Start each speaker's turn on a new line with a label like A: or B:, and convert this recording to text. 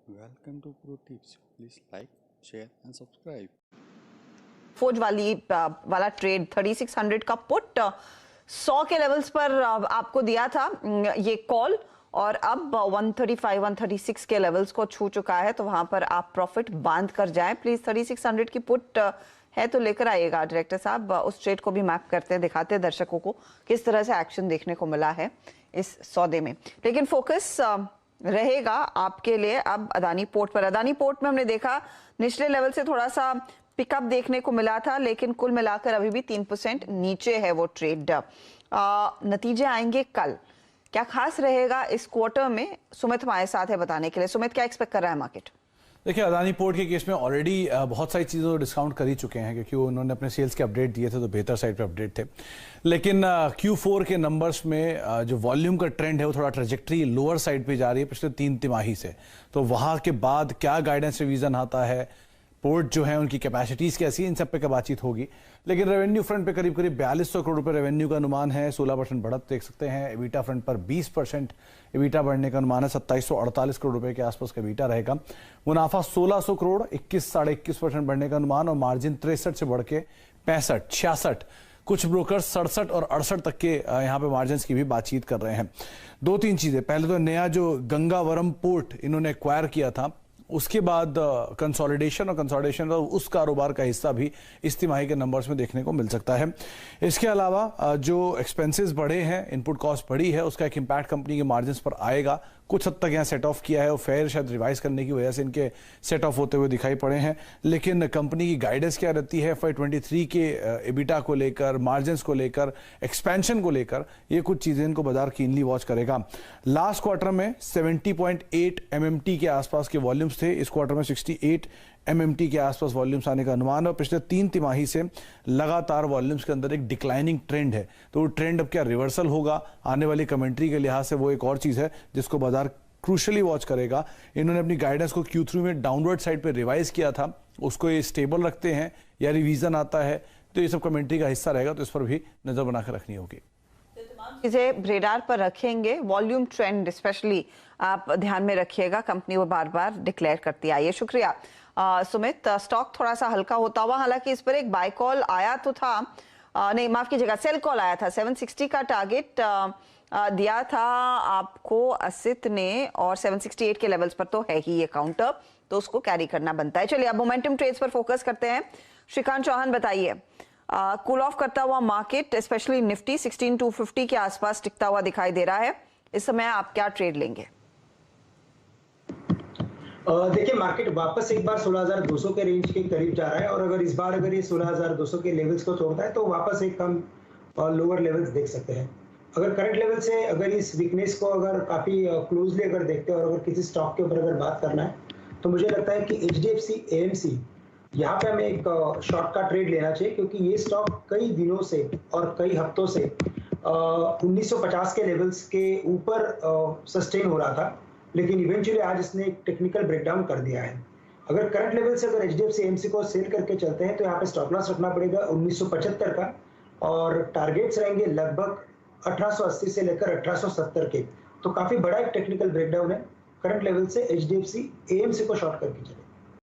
A: Welcome to Pro Tips. Please like, share and subscribe.
B: फौज वाला trade 3600 का put 100 के लेवल्स पर आपको दिया था ये कॉल, और अब 135 136 के लेवल्स को छू चुका है, तो वहां पर आप प्रॉफिट बांध कर जाएं प्लीज। 3600 की पुट है तो लेकर आइएगा डायरेक्टर साहब। उस ट्रेड को भी मैप करते हैं, दिखाते हैं दर्शकों को किस तरह से एक्शन देखने को मिला है इस सौदे में। लेकिन फोकस रहेगा आपके लिए अब अदानी पोर्ट पर। अदानी पोर्ट में हमने देखा निचले लेवल से थोड़ा सा पिकअप देखने को मिला था, लेकिन कुल मिलाकर अभी भी 3% नीचे है वो ट्रेड। नतीजे आएंगे कल, क्या खास रहेगा इस क्वार्टर में? सुमित हमारे साथ है बताने के लिए। सुमित, क्या एक्सपेक्ट कर रहा है मार्केट?
C: देखिए, अदानी पोर्ट के केस में ऑलरेडी बहुत सारी चीज़ों को डिस्काउंट कर ही चुके हैं, क्योंकि उन्होंने अपने सेल्स के अपडेट दिए थे तो बेहतर साइड पे अपडेट थे। लेकिन Q4 के नंबर्स में जो वॉल्यूम का ट्रेंड है वो थोड़ा ट्रेजेक्ट्री लोअर साइड पे जा रही है पिछले 3 तिमाही से। तो वहाँ के बाद क्या गाइडेंस रिवीजन आता है, पोर्ट जो है उनकी कैपेसिटीज कैसी है, इन सब पे का बातचीत होगी। लेकिन रेवेन्यू फ्रंट पे करीब 4200 करोड़ रुपए रेवेन्यू का अनुमान है, 16% बढ़त देख सकते हैं। एबिटा फ्रंट पर 20% एबिटा बढ़ने का अनुमान है, 2748 करोड़ रुपए के आसपास का एबिटा रहेगा। मुनाफा 1600 करोड़, 21-21.5% बढ़ने का अनुमान, और मार्जिन 63 से बढ़ के 65, 66, कुछ ब्रोकर 67 और 68 तक के यहाँ पे मार्जिन की भी बातचीत कर रहे हैं। 2-3 चीजें, पहले तो नया जो गंगावरम पोर्ट इन्होंने एक्वायर किया था, उसके बाद कंसोलिडेशन और उस कारोबार का हिस्सा भी इस तिमाही के नंबर्स में देखने को मिल सकता है। इसके अलावा जो एक्सपेंसेस बढ़े हैं, इनपुट कॉस्ट बढ़ी है, उसका एक इम्पैक्ट कंपनी के मार्जिन्स पर आएगा। कुछ हद तक यहाँ सेट ऑफ किया है, और फेयर शायद रिवाइज करने की वजह से इनके सेट ऑफ होते हुए दिखाई पड़े हैं। लेकिन कंपनी की गाइडेंस क्या रहती है FY23 के एबिटा को लेकर, मार्जिन्स को लेकर, एक्सपेंशन को लेकर, ये कुछ चीजें इनको बाजार कीनली वॉच करेगा। लास्ट क्वार्टर में 70.8 MMT के आसपास के वॉल्यूम्स थे, इस क्वार्टर में 68 MMT के आसपास वॉल्यूम्स आने का अनुमान है, और पिछले 3 तिमाही से लगातार वॉल्यूम्स के अंदर एक डिक्लाइनिंग ट्रेंड है। तो वो ट्रेंड अब क्या रिवर्सल होगा आने वाली कमेंट्री के लिहाज से, वो एक और चीज है जिसको बाजार क्रूशली वॉच करेगा। इन्होंने अपनी गाइडेंस को Q3 में डाउनवर्ड साइड पे रिवाइज किया था, उसको ये स्टेबल रखते हैं या रिवीजन आता है, तो ये सब कमेंट्री का हिस्सा रहेगा, तो इस पर भी नजर बनाकर रखनी होगी।
B: चीजें रेडार पर रखेंगे। वॉल्यूम ट्रेंड स्पेशली आप ध्यान में रखिएगा, कंपनी वो बार बार डिक्लेयर करती आई है। शुक्रिया सुमित। स्टॉक थोड़ा सा हल्का होता हुआ, हालांकि इस पर एक बाय कॉल आया तो था, नहीं माफ कीजिएगा, सेल कॉल आया था। 760 का टारगेट दिया था आपको असित ने, और 768 के लेवल्स पर तो है ही ये काउंटर, तो उसको कैरी करना बनता है। चलिए अब मोमेंटम ट्रेड्स पर फोकस करते हैं। श्रीकांत चौहान, बताइए, कूल ऑफ करता हुआ मार्केट, स्पेशली निफ्टी 16250 के आसपास टिकता हुआ दिखाई दे रहा है, इस समय आप क्या ट्रेड लेंगे?
D: देखिए, मार्केट वापस एक बार 16200 के रेंज के करीब जा रहा है, और अगर इस बार ये 16200 के लेवल्स को तोड़ता है तो वापस एक कम लोअर लेवल्स देख सकते हैं। अगर करंट लेवल से अगर इस वीकनेस को अगर काफी क्लोजली अगर देखते हैं, और अगर किसी स्टॉक के ऊपर अगर बात करना है, तो मुझे लगता है कि HDFC AMC यहाँ पे हमें एक शॉर्ट का ट्रेड लेना चाहिए, क्योंकि ये स्टॉक कई दिनों से और कई हफ्तों से 1950 के लेवल्स के ऊपर सस्टेन हो रहा था, लेकिन इवेंचुअली आज इसने एक टेक्निकल ब्रेकडाउन कर दिया है। अगर करंट लेवल से अगर HDFC AMC को सेल करके चलते हैं, तो यहाँ पे स्टॉप लॉस रखना पड़ेगा 1975 का, और टारगेट्स रहेंगे लगभग 1880 से लेकर 1870 के। तो काफी बड़ा एक टेक्निकल ब्रेकडाउन है। करंट लेवल से HDFC AMC को शॉर्ट करके चले।